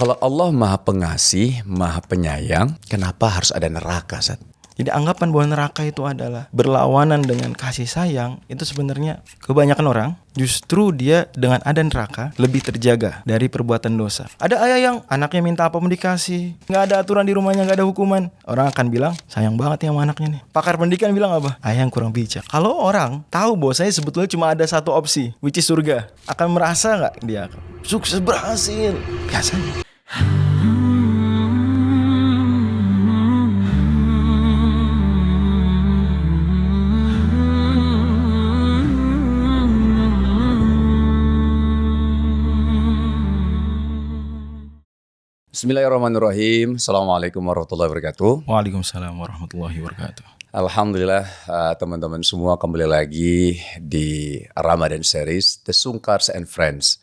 Kalau Allah Maha Pengasih, Maha Penyayang, kenapa harus ada neraka, Sat? Jadi anggapan bahwa neraka itu adalah berlawanan dengan kasih sayang, itu sebenarnya kebanyakan orang justru dia dengan ada neraka lebih terjaga dari perbuatan dosa. Ada ayah yang anaknya minta apa pun dikasih, nggak ada aturan di rumahnya, nggak ada hukuman. Orang akan bilang sayang banget ya sama anaknya nih. Pakar pendidikan bilang apa? Ayah yang kurang bijak. Kalau orang tahu bahwa saya sebetulnya cuma ada satu opsi, which is surga, akan merasa nggak dia sukses berhasil? Biasanya. Bismillahirrahmanirrahim. Assalamualaikum warahmatullahi wabarakatuh. Waalaikumsalam warahmatullahi wabarakatuh. Alhamdulillah teman-teman semua kembali lagi di Ramadan Series The Sungkars and Friends.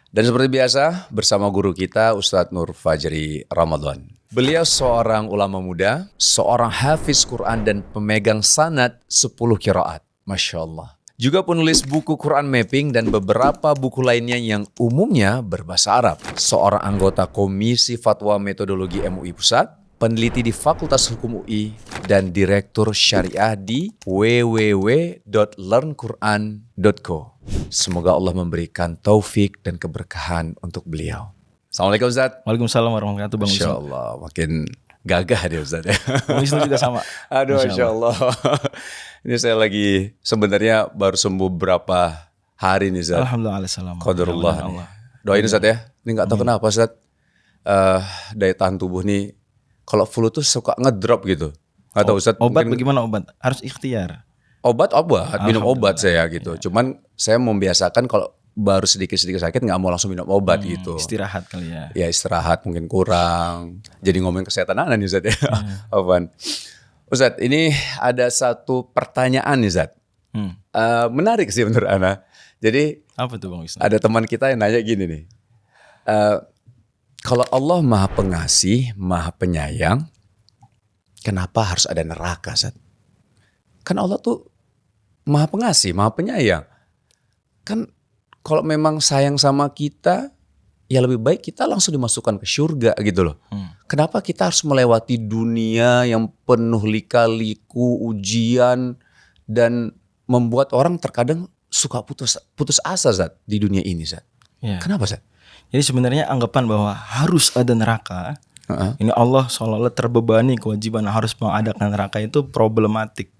Dan seperti biasa bersama guru kita Ustadz Nur Fajri Ramadan. Beliau seorang ulama muda, seorang hafiz Quran dan pemegang sanad 10 qiraat. Masya Allah. Juga penulis buku Quran Mapping dan beberapa buku lainnya yang umumnya berbahasa Arab. Seorang anggota Komisi Fatwa Metodologi MUI Pusat, peneliti di Fakultas Hukum UI, dan Direktur Syariah di www.learnquran.co. Semoga Allah memberikan taufik dan keberkahan untuk beliau. Assalamualaikum Ustaz. Waalaikumsalam warahmatullahi wabarakatuh Bang Wisnu. Masya Allah, makin gagah dia Ustaz ya. Bang Wisnu juga sama. Aduh Masya Allah. Ini saya lagi sebenarnya baru sembuh berapa hari nih Ustaz. Alhamdulillah. Qadarullah. Doain Ustaz ya. Ini gak tahu kenapa Ustaz. Daya tahan tubuh nih kalau flu tuh suka ngedrop gitu. Gak tahu Ustaz. Obat mungkin bagaimana obat? Harus ikhtiar. Obat, minum obat saya gitu. Cuman saya membiasakan kalau baru sedikit-sedikit sakit gak mau langsung minum obat gitu. Istirahat kali ya. Ya istirahat mungkin kurang. Jadi ngomongin kesehatan anak nih Ustaz ya. Apaan? Ustaz, ini ada satu pertanyaan nih Ustaz. Menarik sih menurut Ana. Jadi Apa tuh Bang Wisnu? ada teman kita yang nanya gini nih. Kalau Allah Maha Pengasih, Maha Penyayang, kenapa harus ada neraka Ustaz? Kan Allah tuh Maha Pengasih, Maha Penyayang. Kan kalau memang sayang sama kita, ya lebih baik kita langsung dimasukkan ke surga gitu loh. Kenapa kita harus melewati dunia yang penuh lika-liku, ujian, dan membuat orang terkadang suka putus asa Zat di dunia ini Zat. Ya. Kenapa Zat? Jadi sebenarnya anggapan bahwa harus ada neraka, ini Allah seolah-olah terbebani kewajiban harus mengadakan neraka itu problematik.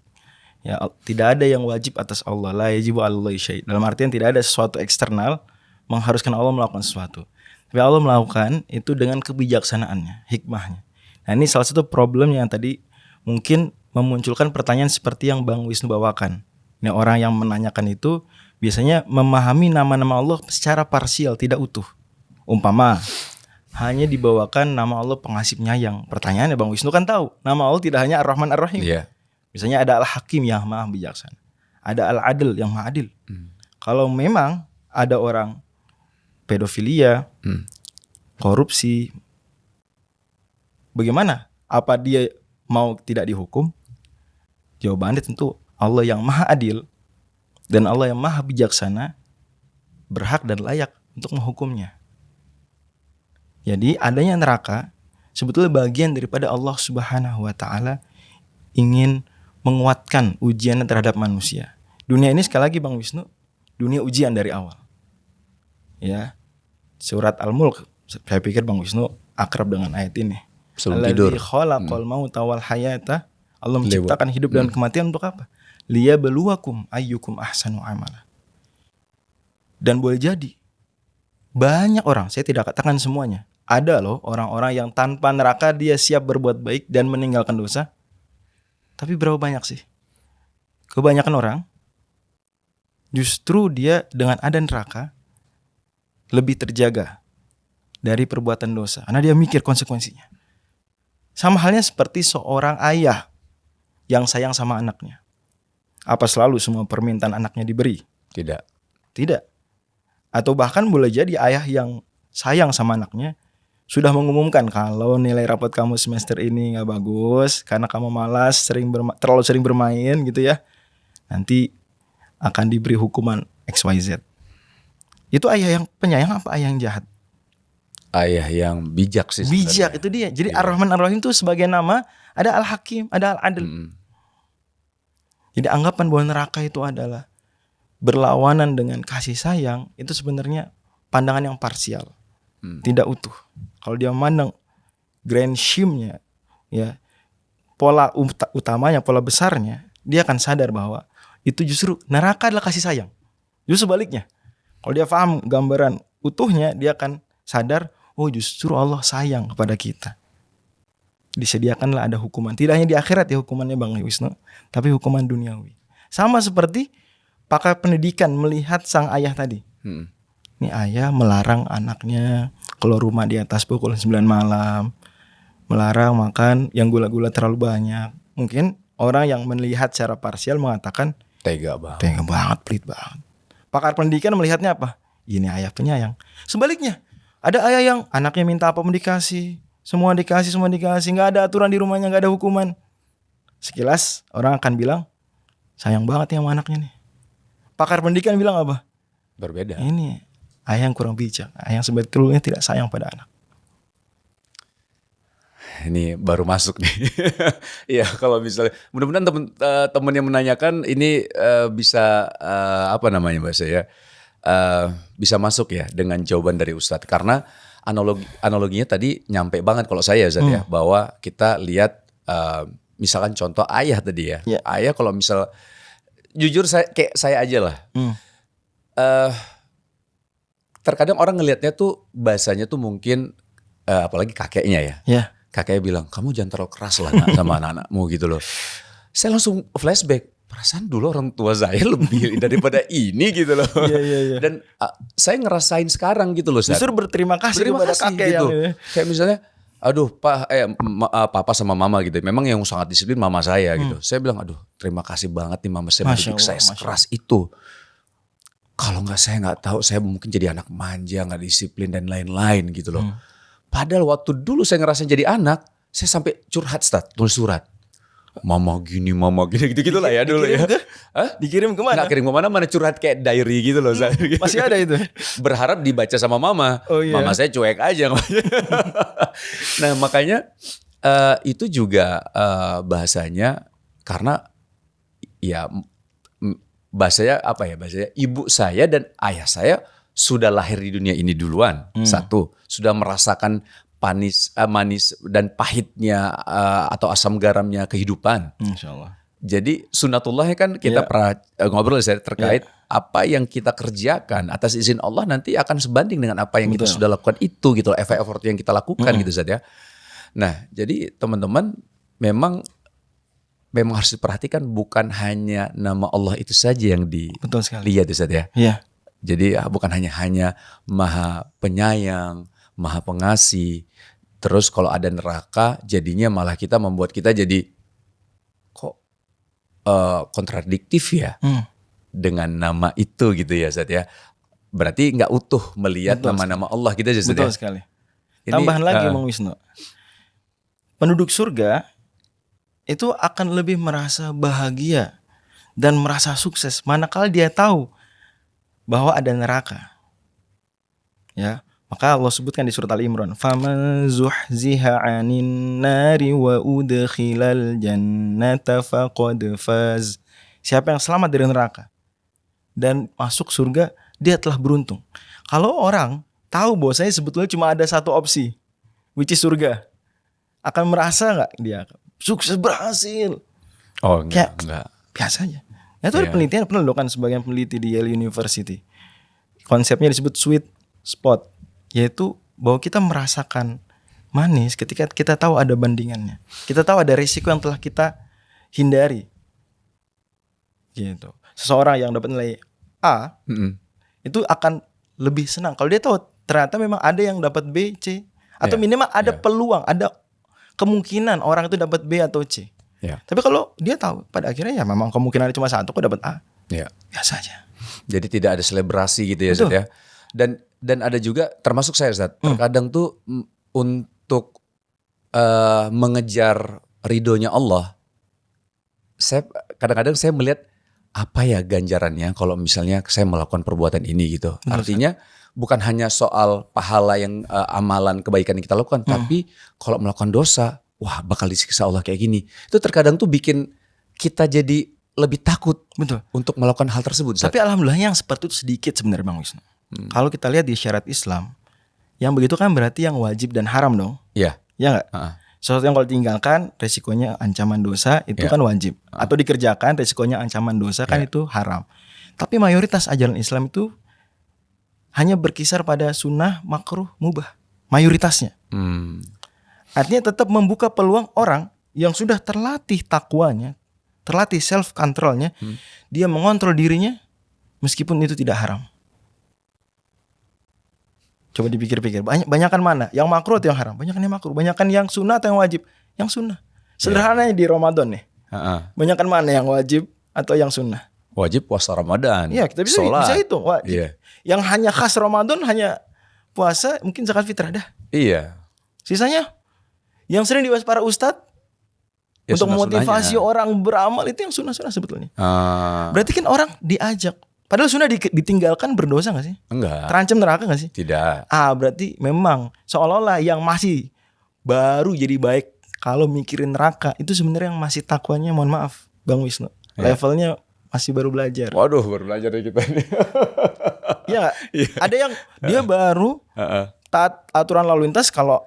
Ya, tidak ada yang wajib atas Allah. La yajibu 'alallahi syai'. Dalam artian tidak ada sesuatu eksternal mengharuskan Allah melakukan sesuatu. Tapi Allah melakukan itu dengan kebijaksanaannya, hikmahnya. Nah ini salah satu problem yang tadi mungkin memunculkan pertanyaan seperti yang Bang Wisnu bawakan. Ini orang yang menanyakan itu biasanya memahami nama-nama Allah secara parsial, tidak utuh. Umpama hanya dibawakan nama Allah pengasih penyayang. Pertanyaannya Bang Wisnu kan tahu, nama Allah tidak hanya Ar-Rahman Ar-Rahim. Iya. Misalnya ada Al-Hakim yang maha bijaksana. Ada Al-Adil yang maha adil. Kalau memang ada orang pedofilia, korupsi, bagaimana? Apa dia mau tidak dihukum? Jawabannya tentu Allah yang maha adil dan Allah yang maha bijaksana berhak dan layak untuk menghukumnya. Jadi adanya neraka sebetulnya bagian daripada Allah Subhanahu wa Ta'ala ingin menguatkan ujiannya terhadap manusia. Dunia ini sekali lagi Bang Wisnu, dunia ujian dari awal. Ya, surat Al-Mulk, saya pikir Bang Wisnu akrab dengan ayat ini. Sebelum tidur. Alladzi khalaqal mauta wal hayata. Allah menciptakan hidup dan kematian untuk apa? Liyabluwakum ayyukum ahsanu amala. Dan boleh jadi banyak orang, saya tidak katakan semuanya, ada loh orang-orang yang tanpa neraka dia siap berbuat baik dan meninggalkan dosa. Tapi berapa banyak sih? Kebanyakan orang justru dia dengan ada neraka lebih terjaga dari perbuatan dosa karena dia mikir konsekuensinya. Sama halnya seperti seorang ayah yang sayang sama anaknya. Apa selalu semua permintaan anaknya diberi? Tidak. Tidak. Atau bahkan boleh jadi ayah yang sayang sama anaknya sudah mengumumkan kalau nilai rapot kamu semester ini gak bagus karena kamu malas, terlalu sering bermain gitu ya, nanti akan diberi hukuman XYZ. Itu ayah yang penyayang apa ayah yang jahat? ayah yang bijak sih sebenarnya. Bijak itu dia. Jadi Ar-Rahman Ar-Rahim itu sebagai nama, ada Al-Hakim, ada Al-Adil. Jadi anggapan bahwa neraka itu adalah berlawanan dengan kasih sayang, itu sebenarnya pandangan yang parsial, tidak utuh. Kalau dia memandang grand scheme-nya, ya, pola utamanya, pola besarnya, dia akan sadar bahwa itu justru neraka adalah kasih sayang. Justru sebaliknya, kalau dia paham gambaran utuhnya, dia akan sadar, oh justru Allah sayang kepada kita. Disediakanlah ada hukuman, tidak hanya di akhirat ya hukumannya Bang Wisnu, tapi hukuman duniawi. Sama seperti pakar pendidikan melihat sang ayah tadi. Ini ayah melarang anaknya keluar rumah di atas pukul 9 malam, melarang makan yang gula-gula terlalu banyak. Mungkin orang yang melihat secara parsial mengatakan Tega banget, pelit banget. Pakar pendidikan melihatnya apa? Ini ayah penyayang. Sebaliknya, ada ayah yang anaknya minta apa pun dikasih, semua dikasih, nggak ada aturan di rumahnya, nggak ada hukuman. Sekilas orang akan bilang sayang banget ya sama anaknya nih. Pakar pendidikan bilang apa? berbeda. Ini ayah yang kurang bijak, ayah yang sebetulnya tidak sayang pada anak. Ini baru masuk nih. Iya, kalau misalnya mudah-mudahan teman yang menanyakan ini bisa apa namanya bahasa ya, bisa masuk ya dengan jawaban dari Ustadz, karena analoginya tadi nyampe banget kalau saya Ustadz ya, bahwa kita lihat misalkan contoh ayah tadi ya. Ayah kalau misal jujur kayak saya aja lah. Terkadang orang ngelihatnya tuh bahasanya tuh mungkin apalagi kakeknya ya. Kakeknya bilang, kamu jangan terlalu keras lah sama anak-anakmu gitu loh. Saya langsung flashback, perasaan dulu orang tua saya lebih daripada ini gitu loh. Iya. Dan saya ngerasain sekarang gitu loh. Justru berterima kasih kepada kakek gitu. yang Kayak misalnya, aduh papa sama mama gitu. Memang yang sangat disiplin mama saya gitu. Saya bilang, aduh terima kasih banget nih mama saya mendidik saya sekeras itu. Kalau saya nggak tahu, saya mungkin jadi anak manja, nggak disiplin dan lain-lain gitu loh. Padahal waktu dulu saya ngerasain jadi anak, saya sampai curhat, tulis surat. Mama gini gitu lah ya dulu ya. Dikirim kemana? Nggak kirim kemana, mana curhat kayak diary gitu loh. Masih ada itu? Berharap dibaca sama mama. Oh, iya. Mama saya cuek aja. Nah makanya itu juga bahasanya, karena ya bahasanya apa ya, bahasanya ibu saya dan ayah saya sudah lahir di dunia ini duluan. Satu, sudah merasakan manis dan pahitnya atau asam garamnya kehidupan. Insyaallah. Jadi sunnatullahnya kan kita pernah ngobrol terkait apa yang kita kerjakan atas izin Allah nanti akan sebanding dengan apa yang kita sudah lakukan itu gitu, effort yang kita lakukan gitu Ustaz ya. Nah, jadi teman-teman memang harus diperhatikan, bukan hanya nama Allah itu saja yang dilihat Ustaz ya. Iya. Jadi bukan hanya Maha Penyayang, Maha Pengasih. Terus kalau ada neraka, jadinya malah membuat kita jadi kok kontradiktif ya dengan nama itu gitu ya Ustaz ya. Berarti nggak utuh melihat nama-nama Allah kita Ustaz ya. Betul sekali. Tambahan lagi Bang Wisnu. Penduduk surga itu akan lebih merasa bahagia dan merasa sukses manakala dia tahu bahwa ada neraka. Ya, maka Allah sebutkan di surat Al-Imran, "Faman zuhziha 'anil nari wa udkhilal jannata faqad faz." Siapa yang selamat dari neraka dan masuk surga, dia telah beruntung. Kalau orang tahu bahwasanya sebetulnya cuma ada satu opsi, which is surga, akan merasa enggak dia sukses, berhasil? Oh, enggak. Biasa aja. Itu ada penelitian, pernah dilakukan sebagian peneliti di Yale University. Konsepnya disebut sweet spot, yaitu bahwa kita merasakan manis ketika kita tahu ada bandingannya. Kita tahu ada risiko yang telah kita hindari. Gitu. Seseorang yang dapat nilai A, itu akan lebih senang kalau dia tahu ternyata memang ada yang dapat B, C, atau minimal ada peluang, ada kemungkinan orang itu dapat B atau C. Tapi kalau dia tahu pada akhirnya ya memang kemungkinannya cuma satu, kok dapat A. Biasa aja. Jadi tidak ada selebrasi gitu ya Ustaz ya. Dan ada juga termasuk saya Ustaz, terkadang tuh untuk mengejar ridhonya Allah, kadang-kadang saya melihat apa ya ganjarannya kalau misalnya saya melakukan perbuatan ini gitu. Artinya bukan hanya soal pahala yang amalan kebaikan yang kita lakukan, tapi kalau melakukan dosa, wah bakal disiksa Allah kayak gini. Itu terkadang tuh bikin kita jadi lebih takut Betul. untuk melakukan hal tersebut. Ustaz. Tapi alhamdulillah yang seperti itu sedikit sebenarnya Bang Wisnu. Kalau kita lihat di syariat Islam, yang begitu kan berarti yang wajib dan haram dong. Iya. Ya nggak? Sesuatu yang kalau ditinggalkan resikonya ancaman dosa itu kan wajib. Atau dikerjakan resikonya ancaman dosa kan itu haram. Tapi mayoritas ajaran Islam itu hanya berkisar pada sunnah, makruh, mubah. Mayoritasnya. Artinya tetap membuka peluang orang yang sudah terlatih takwanya, terlatih self controlnya, dia mengontrol dirinya meskipun itu tidak haram. Coba dipikir-pikir, banyakan mana? Yang makruh atau yang haram? Banyakan yang makruh, banyakan yang sunnah atau yang wajib? Yang sunnah. Sederhananya di Ramadan nih. Banyakan mana yang wajib atau yang sunnah? Wajib puasa Ramadan. Iya, kita bisa hitung. Wajib. Iya. Yang hanya khas Ramadan hanya puasa, mungkin zakat fitrah dah. Iya. Sisanya yang sering dibahas para ustadz ya, untuk memotivasi orang beramal itu yang sunnah-sunnah sebetulnya. Berarti kan orang diajak. Padahal sunnah ditinggalkan berdosa gak sih? Enggak. Terancam neraka gak sih? Tidak. Berarti memang seolah-olah yang masih baru jadi baik kalau mikirin neraka itu sebenarnya yang masih takwanya, mohon maaf Bang Wisnu, levelnya masih baru belajar. Waduh, baru belajar dari kita ini. Iya. Ada yang dia baru taat aturan lalu lintas kalau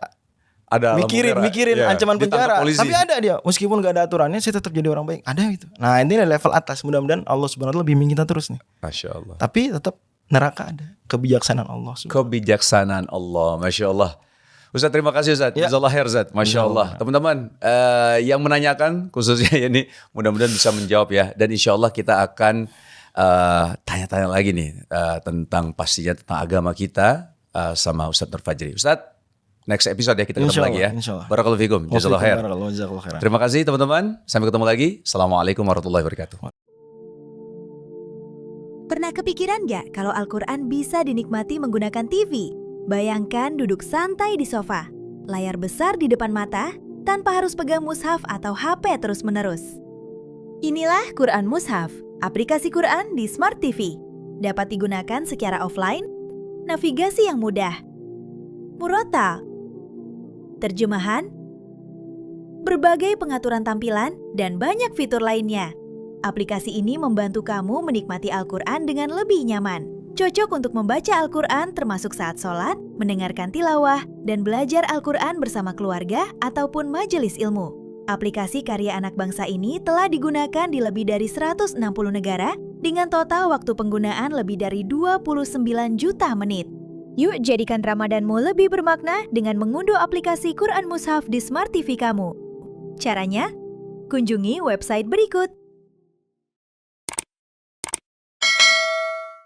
ada mikirin ancaman penjara. Tapi ada dia, meskipun gak ada aturannya, saya tetap jadi orang baik. Ada gitu. Nah ini level atas. Mudah-mudahan Allah Subhanahu Wa Taala bimbing kita terus nih. Masya Allah. Tapi tetap neraka ada. Kebijaksanaan Allah. Kebijaksanaan Allah, Masya Allah. Ustaz, terima kasih Ustaz. Jazakallah khair Ustaz. Masya Allah. Teman-teman yang menanyakan khususnya ini mudah-mudahan bisa menjawab ya. Dan insya Allah kita akan tanya-tanya lagi nih tentang pastinya tentang agama kita sama Ustaz Nur Fajri. Ustaz, next episode ya kita ketemu lagi ya. Barakallahu fikum. Jazakallahu khair. Terima kasih teman-teman. Sampai ketemu lagi. Assalamualaikum warahmatullahi wabarakatuh. Pernah kepikiran gak kalau Al-Quran bisa dinikmati menggunakan TV? Bayangkan duduk santai di sofa, layar besar di depan mata, tanpa harus pegang mushaf atau HP terus-menerus. Inilah Quran Mushaf, aplikasi Quran di Smart TV. Dapat digunakan secara offline, navigasi yang mudah, murotal, terjemahan, berbagai pengaturan tampilan, dan banyak fitur lainnya. Aplikasi ini membantu kamu menikmati Al-Quran dengan lebih nyaman. Cocok untuk membaca Al-Quran termasuk saat sholat, mendengarkan tilawah, dan belajar Al-Quran bersama keluarga ataupun majelis ilmu. Aplikasi karya anak bangsa ini telah digunakan di lebih dari 160 negara dengan total waktu penggunaan lebih dari 29 juta menit. Yuk jadikan Ramadanmu lebih bermakna dengan mengunduh aplikasi Quran Mushaf di Smart TV kamu. Caranya, kunjungi website berikut.